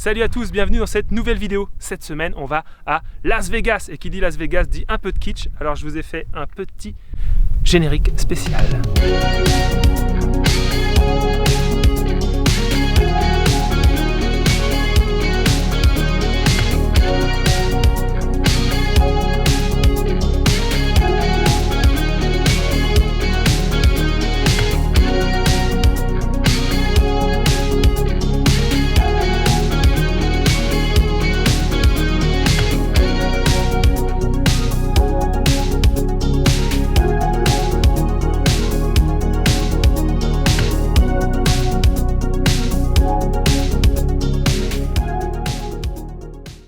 Salut à tous, bienvenue dans cette nouvelle vidéo. Cette semaine, on va à Las Vegas. Et qui dit Las Vegas dit un peu de kitsch. Alors je vous ai fait un petit générique spécial.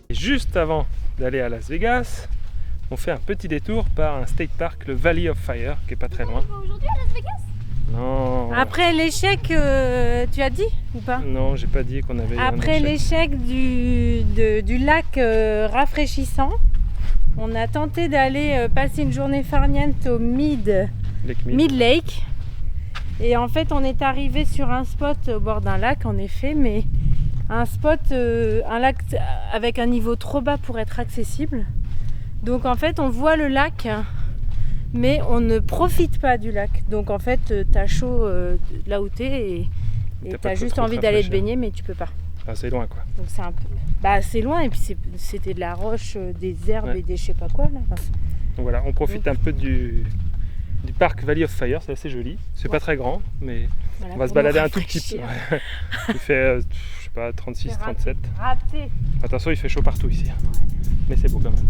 Juste avant d'aller à Las Vegas, on fait un petit détour par un state park, le Valley of Fire, qui est pas très loin. Aujourd'hui à Las Vegas? Non. Après l'échec, tu as dit ou pas? Non, j'ai pas dit qu'on avait. Après l'échec du lac rafraîchissant, on a tenté d'aller passer une journée farniente au Mid Lake. Et en fait, on est arrivé sur un spot au bord d'un lac, en effet, mais un spot, un lac avec un niveau trop bas pour être accessible. Donc en fait, on voit le lac, mais on ne profite pas du lac. Donc en fait, t'as chaud là où t'es et t'as juste envie d'aller te baigner, mais tu peux pas. Ah, c'est loin quoi. Donc c'est un peu... Bah c'est loin et puis c'était de la roche, des herbes et des je sais pas quoi là. Donc voilà, on profite un peu du parc Valley of Fire, c'est assez joli. C'est pas très grand, mais voilà, on va se balader un tout petit peu. Il fait, je sais pas, 36, 37. Raté. Attention, il fait chaud partout ici. Ouais. Mais c'est beau quand même.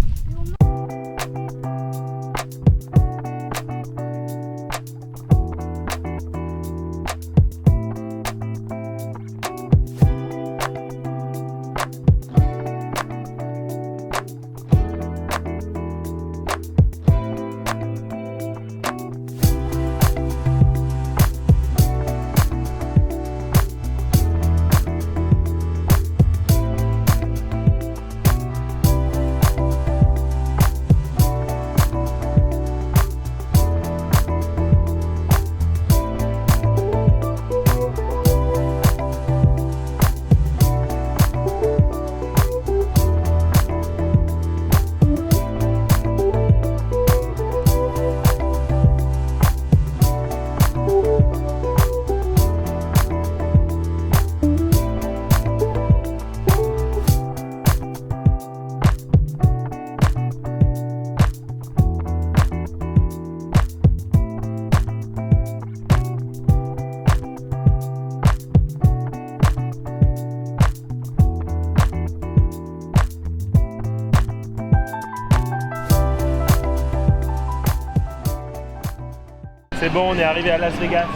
C'est bon, on est arrivé à Las Vegas.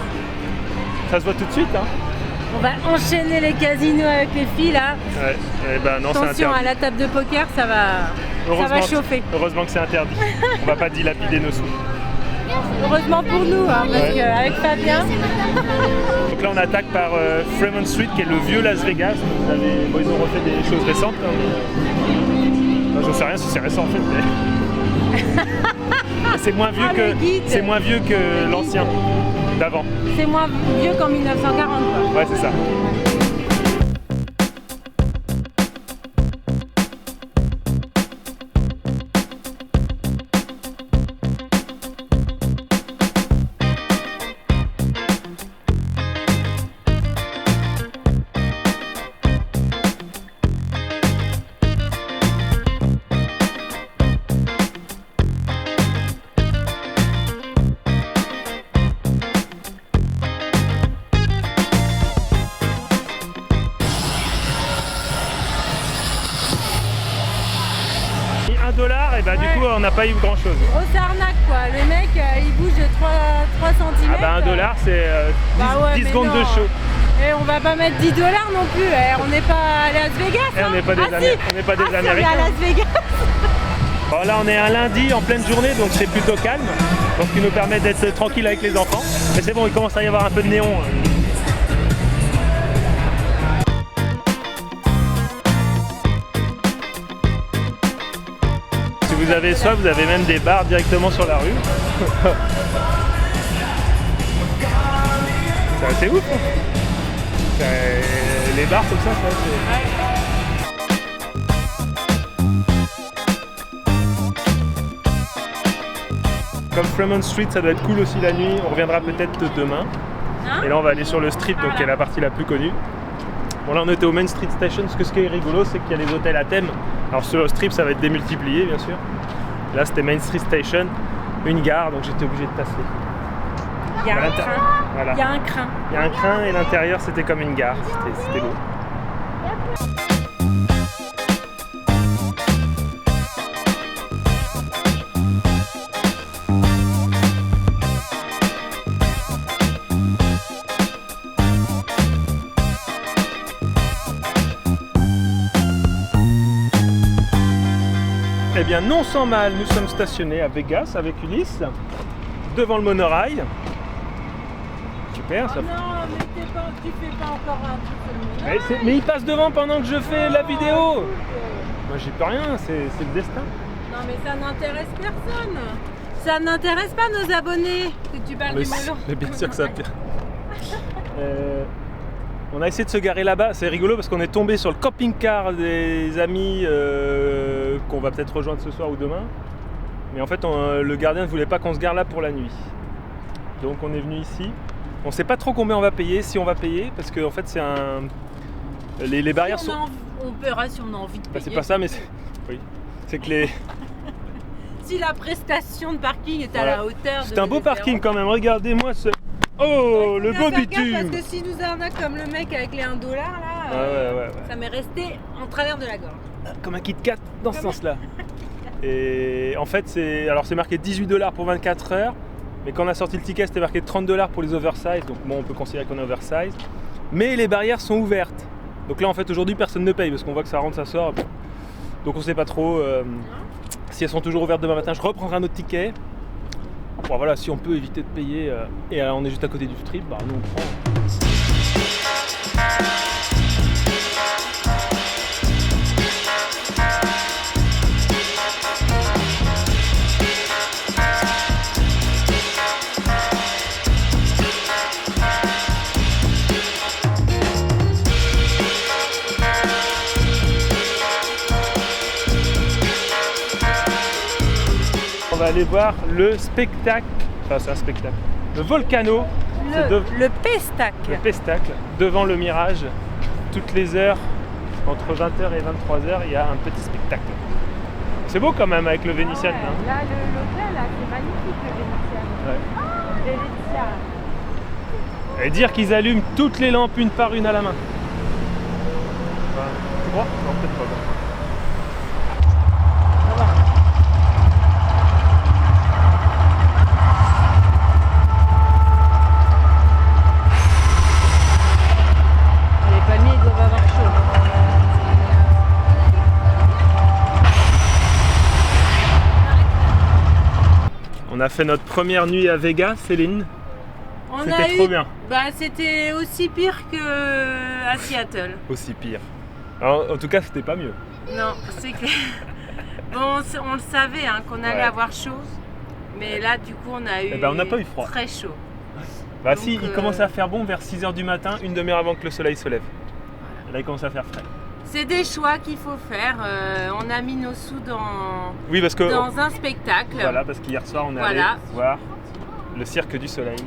Ça se voit tout de suite, hein. On va enchaîner les casinos avec les filles là. Ouais, et ben non, attention à la table de poker, ça va chauffer. Heureusement que c'est interdit. On va pas dilapider nos sous. Heureusement pour nous, hein, parce qu'avec Fabien. Donc là on attaque par Fremont Street qui est le vieux Las Vegas. Bon, ils ont refait des choses récentes. Hein, j'en sais rien si c'est récent en fait. Mais... c'est moins vieux que l'ancien d'avant. C'est moins vieux qu'en 1940 quoi. Ouais, c'est ça. $1 et bah du coup on n'a pas eu grand chose. Grosse arnaque quoi, le mec il bouge de 3 cm. Ah bah $1 c'est 10 secondes de show. Et on va pas mettre $10 non plus, on n'est pas à Las Vegas. On n'est pas des, Américains. On est à Las Vegas. Alors là on est un lundi en pleine journée donc c'est plutôt calme. Donc ce qui nous permet d'être tranquille avec les enfants. Mais c'est bon, il commence à y avoir un peu de néon. Vous avez soif, vous avez même des bars directement sur la rue. C'est assez ouf. Les bars comme ça, c'est... comme Fremont Street, ça doit être cool aussi la nuit. On reviendra peut-être demain. Et là, on va aller sur le strip, donc qui est la partie la plus connue. Bon, là, on était au Main Street Station. Parce que ce qui est rigolo, c'est qu'il y a des hôtels à thème. Alors sur le strip, ça va être démultiplié, bien sûr. Là, c'était Main Street Station, une gare, donc j'étais obligé de passer. Il y a un train. Voilà. Il y a un train. Il y a un train et l'intérieur, c'était comme une gare. C'était beau. Eh bien, non sans mal, nous sommes stationnés à Vegas avec Ulysse, devant le monorail. Super, ça. Oh non, mais tu fais pas encore un truc de monorail. Mais il passe devant pendant que je fais la vidéo. Moi, j'y peux rien, c'est le destin. Non, mais ça n'intéresse personne. Ça n'intéresse pas nos abonnés que tu parles du mono. Mais bien sûr que ça intéresse. On a essayé de se garer là-bas, c'est rigolo parce qu'on est tombé sur le camping-car des amis qu'on va peut-être rejoindre ce soir ou demain. Mais en fait, le gardien ne voulait pas qu'on se gare là pour la nuit. Donc on est venu ici. On ne sait pas trop combien on va payer, si on va payer, parce que en fait c'est un... Les barrières sont... On paiera si on a envie de payer. C'est pas ça, mais c'est... Oui. C'est que les... Si la prestation de parking est à voilà. la hauteur de... C'est un beau parking quand même, regardez-moi ce... Oh, le beau bitume. Parce que si nous arnaque comme le mec avec les 1$ là, ouais. ça m'est resté en travers de la gorge. Comme un Kit Kat dans ce sens-là. Et en fait, c'est marqué 18$ pour 24 heures. Mais quand on a sorti le ticket, c'était marqué 30$ pour les oversize. Donc bon, on peut considérer qu'on est oversize. Mais les barrières sont ouvertes. Donc là, en fait, aujourd'hui, personne ne paye parce qu'on voit que ça rentre, ça sort. Donc on sait pas trop si elles sont toujours ouvertes demain matin. Je reprendrai un autre ticket. Bon, voilà, si on peut éviter de payer et on est juste à côté du strip, bah nous on prend. On va aller voir le spectacle, enfin c'est un spectacle, le Volcano, le Pestac. Le Pestacle, devant le Mirage, toutes les heures, entre 20h et 23h, il y a un petit spectacle. C'est beau quand même avec le Vénitian. Ouais, hein. là, l'hôtel, c'est magnifique le Vénitian. Ouais. Vénitian. Et dire qu'ils allument toutes les lampes une par une à la main. Enfin, tu crois? Non, peut-être pas. Les palmiers, ils doivent avoir chaud. On a fait notre première nuit à Vegas, Céline. C'était trop bien. Bah, c'était aussi pire qu'à Seattle. Aussi pire. Alors, en tout cas, c'était pas mieux. Non, c'est clair. Bon, on le savait hein, qu'on allait avoir chaud. Mais là, du coup, on a eu on n'a pas eu froid. Très chaud. Bah donc, si, il commençait à faire bon vers 6h du matin, une demi-heure avant que le soleil se lève. Et là, il commence à faire frais. C'est des choix qu'il faut faire. On a mis nos sous Oui, parce que dans un spectacle. voilà, parce qu'hier soir, on est allé voir le Cirque du Soleil.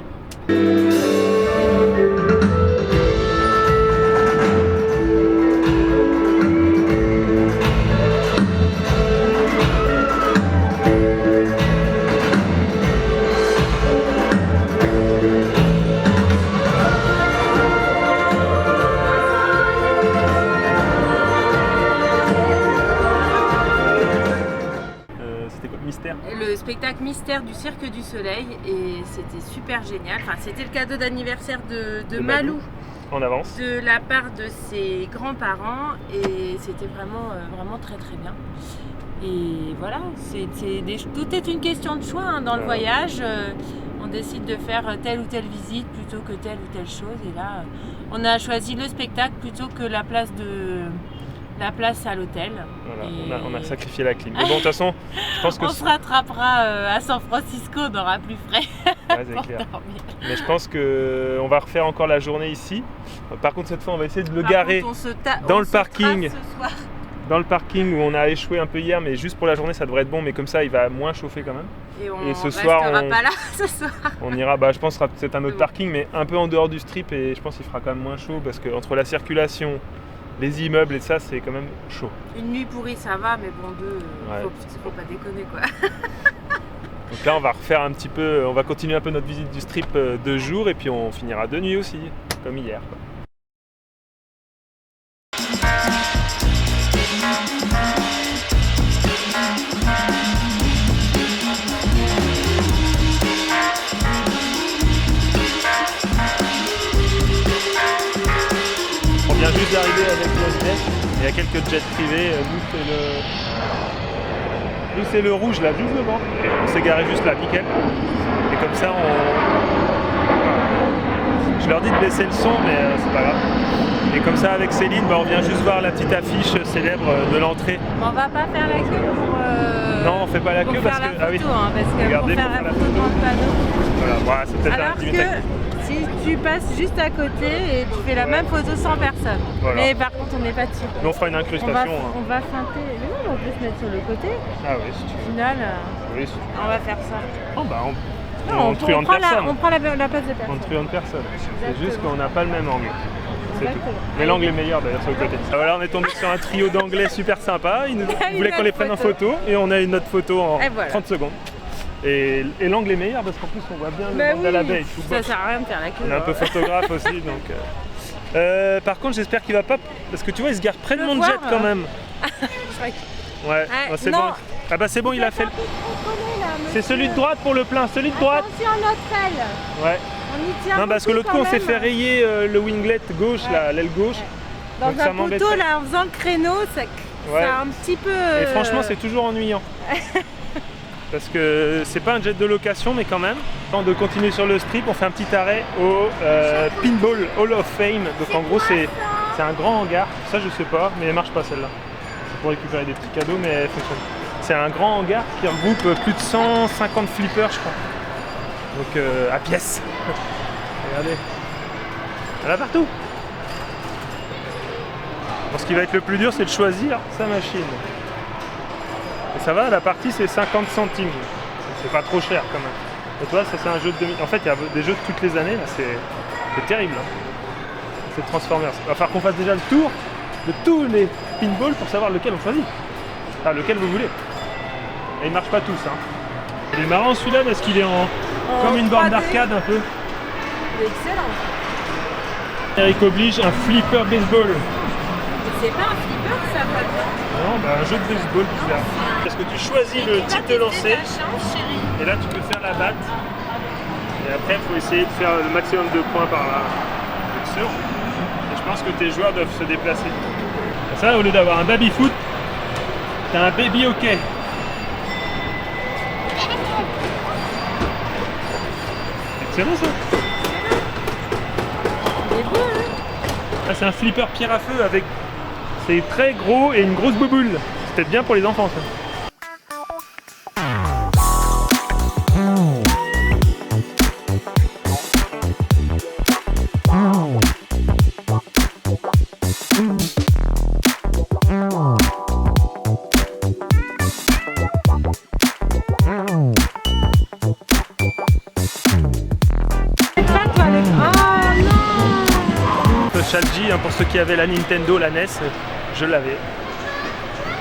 C'était quoi? Mystère? Le spectacle Mystère du Cirque du Soleil et c'était super génial. Enfin, c'était le cadeau d'anniversaire de Malou En avance. de la part de ses grands-parents et c'était vraiment très très bien. Et voilà, tout est une question de choix hein, dans le voyage. On décide de faire telle ou telle visite plutôt que telle ou telle chose. Et là, on a choisi le spectacle plutôt que la place à l'hôtel. Voilà, on a sacrifié la clim. Mais bon, de toute façon, je pense que... On se rattrapera à San Francisco, on aura plus frais pour dormir. Mais je pense qu'on va refaire encore la journée ici. Par contre, cette fois, on va essayer de le garer dans le parking dans le parking où on a échoué un peu hier, mais juste pour la journée ça devrait être bon, mais comme ça il va moins chauffer quand même. Et ce soir, pas là ce soir. On ira, je pense que ce sera peut-être un autre parking, mais un peu en dehors du strip, et je pense qu'il fera quand même moins chaud parce que entre la circulation, les immeubles et ça, c'est quand même chaud. Une nuit pourrie ça va, mais bon, faut pas déconner quoi. Donc là on va refaire un petit peu, on va continuer un peu notre visite du strip 2 jours et puis on finira de nuit aussi, comme hier quoi. On vient juste d'arriver avec le jet, il y a quelques jets privés, nous c'est le rouge là, juste devant. On s'est garé juste là, nickel. Et comme ça je leur dis de baisser le son, mais c'est pas grave. Et comme ça avec Céline, on vient juste voir la petite affiche célèbre de l'entrée. On va pas faire la queue pour... Non, on fait pas la queue parce que... Photo, parce que regardez, pour faire la photo dans le panneau. Voilà, c'est peut-être alors que si tu passes juste à côté et tu fais la même photo sans personne. Voilà. Mais par contre on n'est pas dessus. Nous on fera une incrustation. On va feinter. Mais non, on peut se mettre sur le côté. Ah oui, si tu veux. Au final, oui, si tu veux. On va faire ça. Oh bah on truande personne. On prend la place de personne. On truande personne. C'est juste qu'on n'a pas le même angle. Mais l'angle est meilleur d'ailleurs sur le côté. Voilà, on est tombé sur un trio d'anglais super sympa. Ils voulaient qu'on les prenne en photo et on a une autre photo en 30 secondes. Et l'angle est meilleur parce qu'en plus on voit bien le bord de la baie. Ça sert à rien de faire la queue. On est un peu photographe aussi donc. Par contre j'espère qu'il va pas. Parce que tu vois il se gare près de mon jet quand même. Ouais, c'est bon. Ah bah c'est bon, il a fait. C'est celui de droite pour le plein, celui de droite. Attention notre aile. Ouais. On y tient. Non parce que l'autre coup on s'est fait rayer le winglet gauche, l'aile gauche. Dans un poteau là en faisant le créneau, ça a un petit peu... Et franchement c'est toujours ennuyant. Parce que c'est pas un jet de location mais quand même. Avant de continuer sur le strip, on fait un petit arrêt au Pinball Hall of Fame. Donc en gros c'est un grand hangar, ça je sais pas, mais elle marche pas celle-là. C'est pour récupérer des petits cadeaux mais elle fonctionne. C'est un grand hangar qui regroupe plus de 150 flippers je crois. Donc à pièce. Regardez. Elle a partout. Bon, ce qui va être le plus dur c'est de choisir sa machine. Et ça va, la partie c'est 50 centimes. C'est pas trop cher quand même. Et toi ça c'est un jeu de demi. En fait il y a des jeux de toutes les années là, c'est terrible. Hein. C'est Transformers. Il va falloir qu'on fasse déjà le tour de tous les pinballs pour savoir lequel on choisit. Enfin lequel vous voulez. Et il marche pas tous. Hein. Il est marrant celui-là parce qu'il est comme une borne d'arcade un peu. Il est excellent. Eric oblige un flipper baseball. C'est pas un flipper ça, Fabien? Non, un jeu de baseball bizarre. Parce que tu choisis le type de lancer. Et là tu peux faire la batte. Et après il faut essayer de faire le maximum de points par là. Et je pense que tes joueurs doivent se déplacer. Et ça, au lieu d'avoir un baby foot, t'as un baby hockey. Excellent ça. Ah, c'est un flipper pierre à feu avec. C'est très gros et une grosse bouboule. C'est peut-être bien pour les enfants ça. Nostalgie, hein, pour ceux qui avaient la Nintendo, la NES, je l'avais.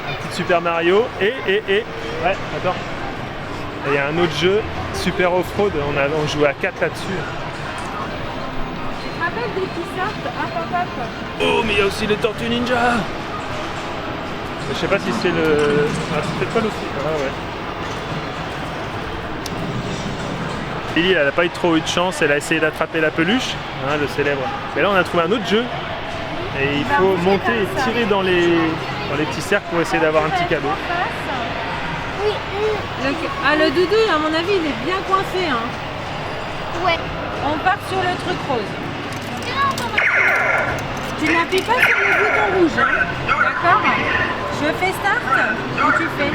Un petit Super Mario et ouais, attends. Et il y a un autre jeu, Super Off-Road, on jouait à 4 là-dessus. Tu te rappelles des qui sortent un pop-up? Oh, mais il y a aussi les Tortues Ninja. Je sais pas si c'est le... Ah, c'est peut-être pas le... Ah ouais. Lily, elle n'a pas eu trop eu de chance, elle a essayé d'attraper la peluche, hein, le célèbre. Mais là on a trouvé un autre jeu et il faut monter et tirer dans les petits cercles pour essayer d'avoir un petit cadeau. Le doudou, à mon avis, il est bien coincé. Hein. Ouais. On part sur le truc rose. Tu n'appuies pas sur le bouton rouge, hein. D'accord? Je fais start et tu fais.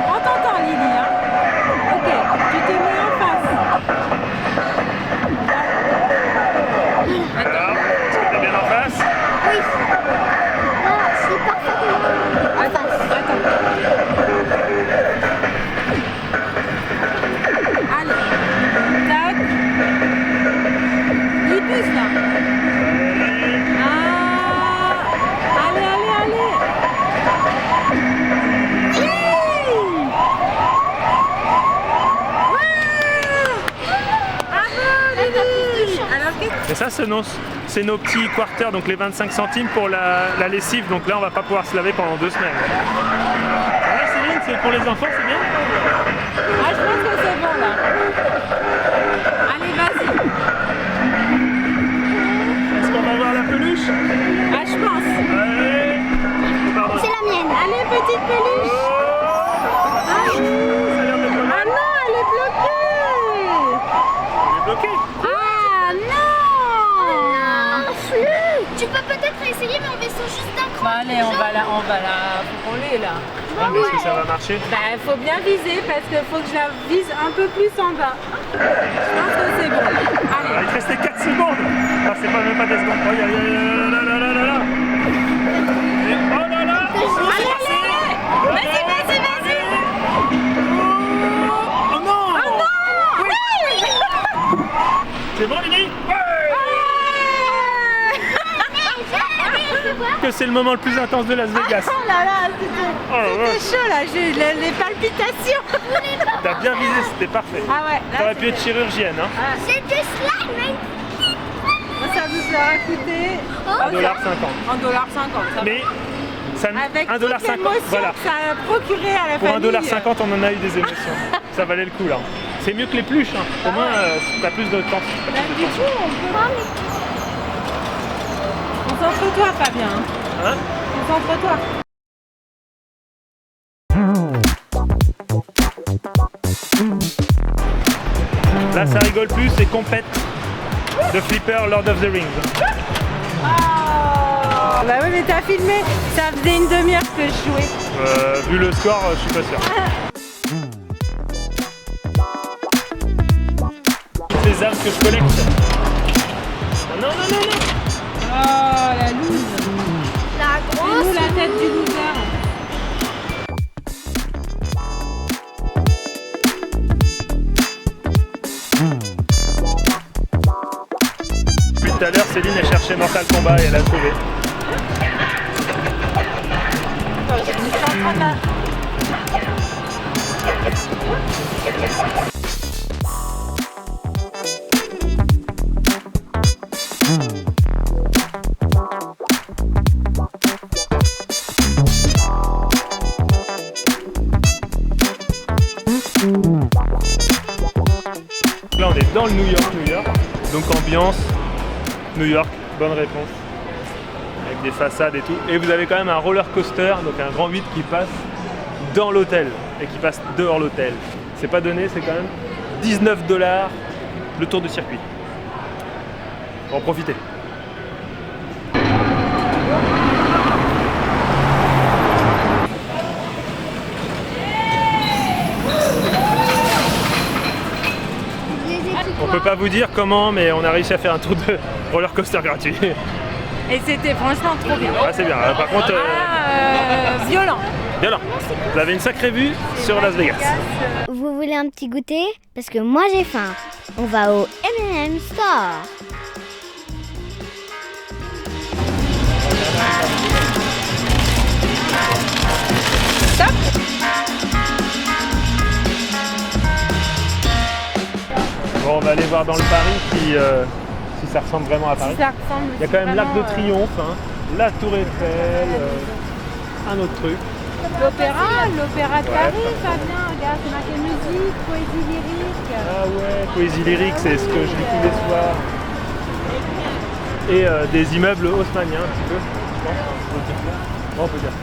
On t'entend, Lily. Hein. Ok, tu te mets en face. Alors, tu te mets bien en face. Oui. Ah, c'est parfaitement. Attends. Allez. Tac. Il pousse là. Ah. Allez. Et ça, c'est nos petits quarters, donc les 25 centimes pour la lessive. Donc là, on va pas pouvoir se laver pendant 2 semaines. Ça va, Céline, c'est pour les enfants, c'est bien? Ah, je pense que c'est bon là. Allez, vas-y. Est-ce qu'on va voir la peluche? Ah, je pense. Allez. Oh, pardon. C'est la mienne. Allez, petite peluche. Oh, Ah, ça a l'air d'être pas ah mal. non, elle est bloquée. Elle est bloquée. Ah non. Tu peux peut-être essayer, mais on descend juste d'un cran. Bah allez, on va la, faut qu'on l'ait là. Ah, mais est-ce que ça va marcher? Bah faut bien viser parce qu'il faut que je la vise un peu plus en bas. Je pense que c'est bon. Allez. Il te restait 4 secondes. Ah, c'est pas même pas des secondes. Oh, là. Et oh là là. Allez. Vas-y. Oh non. Oh non. C'est bon, Lily? Que c'est le moment le plus intense de Las Vegas. Oh là là, c'était chaud là, j'ai les palpitations. T'as bien visé, c'était parfait. Ah ouais. Là, T'aurais pu être chirurgienne, hein? C'était slime, mais... ça vous aura coûté $1,50. $1,50. Ça Mais ça, avec $1,50, toute l'émotion voilà. que ça a procuré à la Pour famille. $1,50, on en a eu des émotions. Ça valait le coup là. C'est mieux que les pluches, hein. Au moins t'as plus de temps. Bah, du coup, on peut... Concentre-toi, Fabien. Hein? Concentre-toi. Là ça rigole plus, c'est compète de Flipper Lord of the Rings. Oh bah oui, mais t'as filmé. Ça faisait une demi-heure que je jouais. Vu le score, je suis pas sûr. Les armes que je collecte. Oh, non. Oh la loose. La C'est grosse... nous la tête du loser. Depuis tout à l'heure, Céline a cherché Mortal Kombat et elle a trouvé. Là, on est dans le New York. Donc ambiance New York, bonne réponse. Avec des façades et tout. Et vous avez quand même un roller coaster, donc un grand 8 qui passe dans l'hôtel et qui passe dehors l'hôtel. C'est pas donné, c'est quand même $19 le tour du circuit. Pour en profiter. On peut pas vous dire comment, mais on a réussi à faire un tour de roller coaster gratuit. Et c'était franchement trop bien. Ah, c'est bien. Par contre, Violent. vous avez une sacrée vue sur Las Vegas. Vous voulez un petit goûter? Parce que moi j'ai faim. On va au M&M Store. Stop. Bon, on va aller voir dans le Paris si ça ressemble vraiment à Paris. Ça ressemble. Il y a quand même l'Arc de vraiment, Triomphe, hein, la Tour Eiffel, un autre truc. L'opéra de Paris, Fabien, regarde, c'est marqué musique, poésie lyrique. Ah ouais, poésie lyrique, c'est ce que je lis tous les soirs. Et des immeubles haussmanniens un petit peu, je pense, on peut dire ça. Bon, on peut dire ça.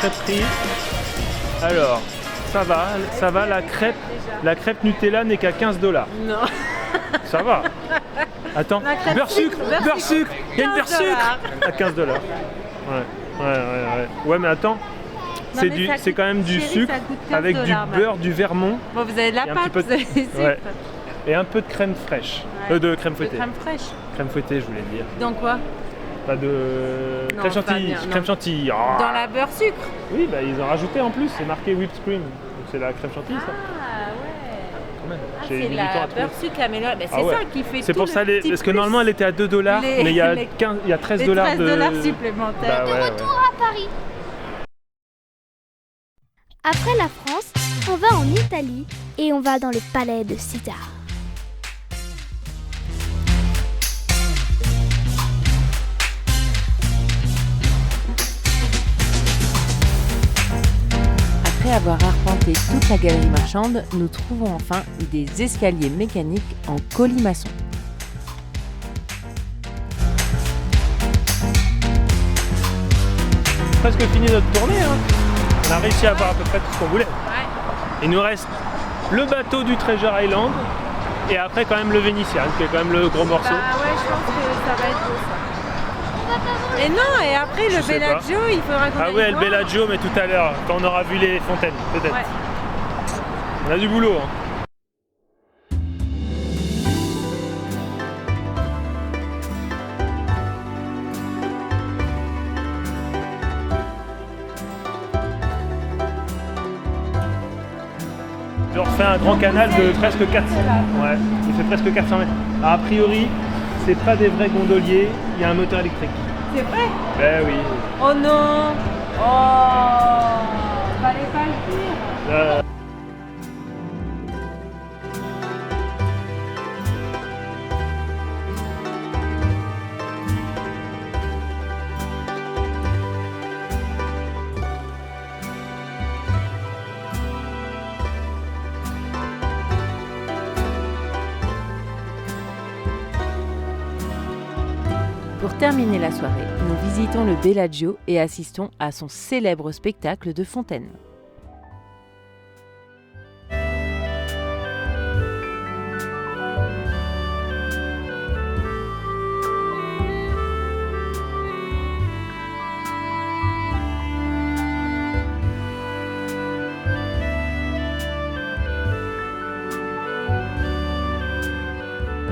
Crêperie. Alors, ça va, la crêpe Nutella n'est qu'à $15. Non. Ça va. Attends, La crème beurre sucre, beurre sucre. Il y a une beurre 15 sucre à 15 $. Ouais. Ouais, mais attends. Non, mais ça C'est coûte- quand même du chérie, sucre ça coûte 15 avec du $, beurre, du Vermont Bon, vous avez de la Et un pâte, petit peu de- vous avez des sucres. ouais. et un peu de crème fraîche. Ouais. De crème De fouettée. crème fraîche. Crème fouettée, je voulais dire. Dans quoi? Pas de Non, crème pas chantilly. bien, Crème non. chantilly. Oh. Dans la beurre sucre. Oui, bah ils ont rajouté en plus. C'est marqué whipped cream. Donc c'est la crème chantilly, ça. Ah ouais. Quand même. Ah, J'ai c'est mis du temps à la trouver. beurre sucre améliorée. Ben, c'est Ah ouais. ça qui fait C'est tout pour le ça, petit parce que plus. normalement elle était à 2 $, Les- mais il y a, les- 15, il y a 13 Les $ 13 de. $ supplémentaires. Bah ouais, ouais. À Paris. Après la France, on va en Italie et on va dans le palais de César. Après avoir arpenté toute la galerie marchande, nous trouvons enfin des escaliers mécaniques en colimaçon. Presque fini notre tournée. Hein. On a réussi à voir à peu près tout ce qu'on voulait. Ouais. Il nous reste le bateau du Treasure Island et après quand même le Vénitien qui est quand même le gros morceau. Bah ouais, je pense que ça va être beau ça. Et non, et après le sais Bellagio, il faudra qu'on Ah aille ouais, le voir. Bellagio, mais tout à l'heure, quand on aura vu les fontaines, peut-être. Ouais. On a du boulot. Hein. Je refais un grand canal de presque 400 mètres. Ouais, il fait presque 400 mètres. Alors, a priori, c'est pas des vrais gondoliers, il y a un moteur électrique. C'est vrai? Ben oui. Oh non! Oh! Fallait pas le dire! Pour terminer la soirée, nous visitons le Bellagio et assistons à son célèbre spectacle de fontaine.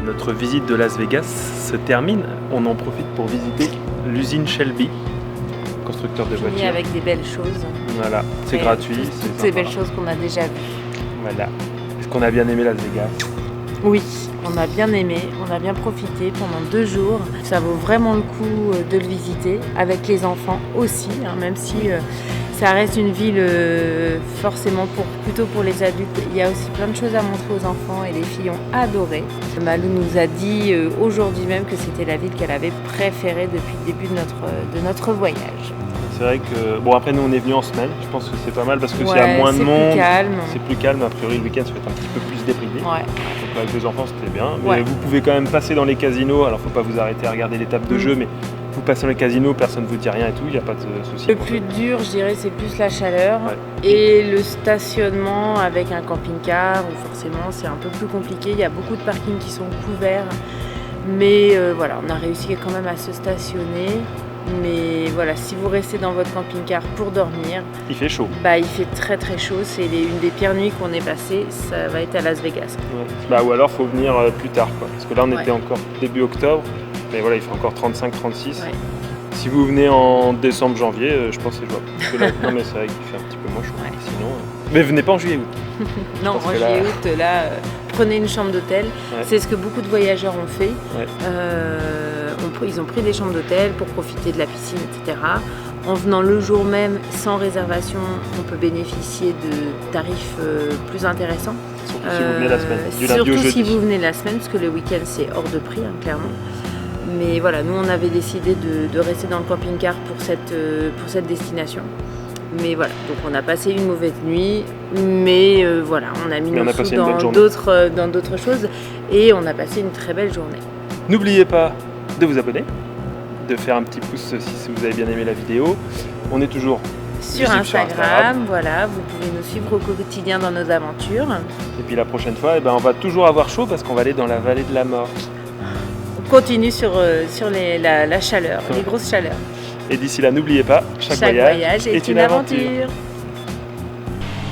Notre visite de Las Vegas se termine. On en profite pour visiter l'usine Shelby, constructeur de Fini voitures. avec des belles choses. Voilà, c'est Et gratuit. Toutes c'est ces sympa. belles choses qu'on a déjà vues. Voilà. Est-ce qu'on a bien aimé Las Vegas? Oui, on a bien aimé, on a bien profité pendant 2 jours. Ça vaut vraiment le coup de le visiter, avec les enfants aussi, hein, même si ça reste une ville forcément plutôt pour les adultes. Il y a aussi plein de choses à montrer aux enfants et les filles ont adoré. Malou nous a dit aujourd'hui même que c'était la ville qu'elle avait préférée depuis le début de notre voyage. C'est vrai que, bon, après nous on est venus en semaine, je pense que c'est pas mal parce que s'il y Ouais, a moins de c'est monde, plus calme. c'est plus calme. A priori le week-end ça va être un petit peu plus déprimé. Ouais. Donc avec les enfants c'était bien. Mais Ouais. vous pouvez quand même passer dans les casinos, alors faut pas vous arrêter à regarder les tables de jeu, mais vous passez dans les casinos, personne ne vous dit rien et tout, il n'y a pas de souci. Le plus dur, je dirais, c'est plus la chaleur Ouais. et le stationnement avec un camping-car où forcément c'est un peu plus compliqué. Il y a beaucoup de parkings qui sont couverts, mais voilà, on a réussi quand même à se stationner. Mais voilà, si vous restez dans votre camping-car pour dormir, Il fait chaud. bah il fait très très chaud. C'est une des pires nuits qu'on ait passées. Ça va être à Las Vegas. Ouais. Bah, ou alors faut venir plus tard quoi. Parce que là on était Ouais. encore début octobre, mais voilà il fait encore 35-36. Ouais. Si vous venez en décembre, janvier, je pense que c'est jouable. Parce que là, non mais c'est vrai qu'il fait un petit peu moins chaud. Ouais. Sinon, mais venez pas en juillet-août. Non, pense en que là- juillet-août, là, prenez une chambre d'hôtel. Ouais. C'est ce que beaucoup de voyageurs ont fait. Ouais. Ils ont pris des chambres d'hôtel pour profiter de la piscine, etc. En venant le jour même, sans réservation, on peut bénéficier de tarifs plus intéressants. Surtout si vous venez la semaine, du lundi au Surtout jeudi. si vous venez la semaine, parce que le week-end c'est hors de prix, hein, clairement. Mais voilà, nous on avait décidé de rester dans le camping-car pour cette destination. Mais voilà, donc on a passé une mauvaise nuit, mais voilà, on a mis Mais on nos a passé sous une bonne dans journée. d'autres choses et on a passé une très belle journée. N'oubliez pas de vous abonner, de faire un petit pouce si vous avez bien aimé la vidéo. On est toujours Sur visible sur Instagram, Instagram. voilà, vous pouvez nous suivre au quotidien dans nos aventures. Et puis la prochaine fois, on va toujours avoir chaud parce qu'on va aller dans la vallée de la mort. continue sur la chaleur, les grosses chaleurs. Et d'ici là, n'oubliez pas, chaque voyage est une aventure.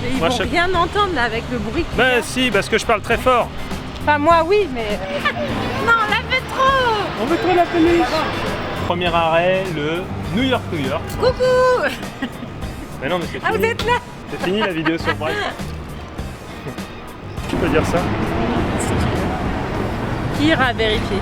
Mais ils Moi, vont rien entendre là avec le bruit. Bah si, parce que je parle très fort. Enfin moi oui, mais... non, la métro. On veut trop la police. Premier arrêt, le New York. Coucou. Mais non, mais c'est Ah, fini. vous êtes là? C'est fini la vidéo sur Brest. Tu peux dire ça? Qui ira vérifier?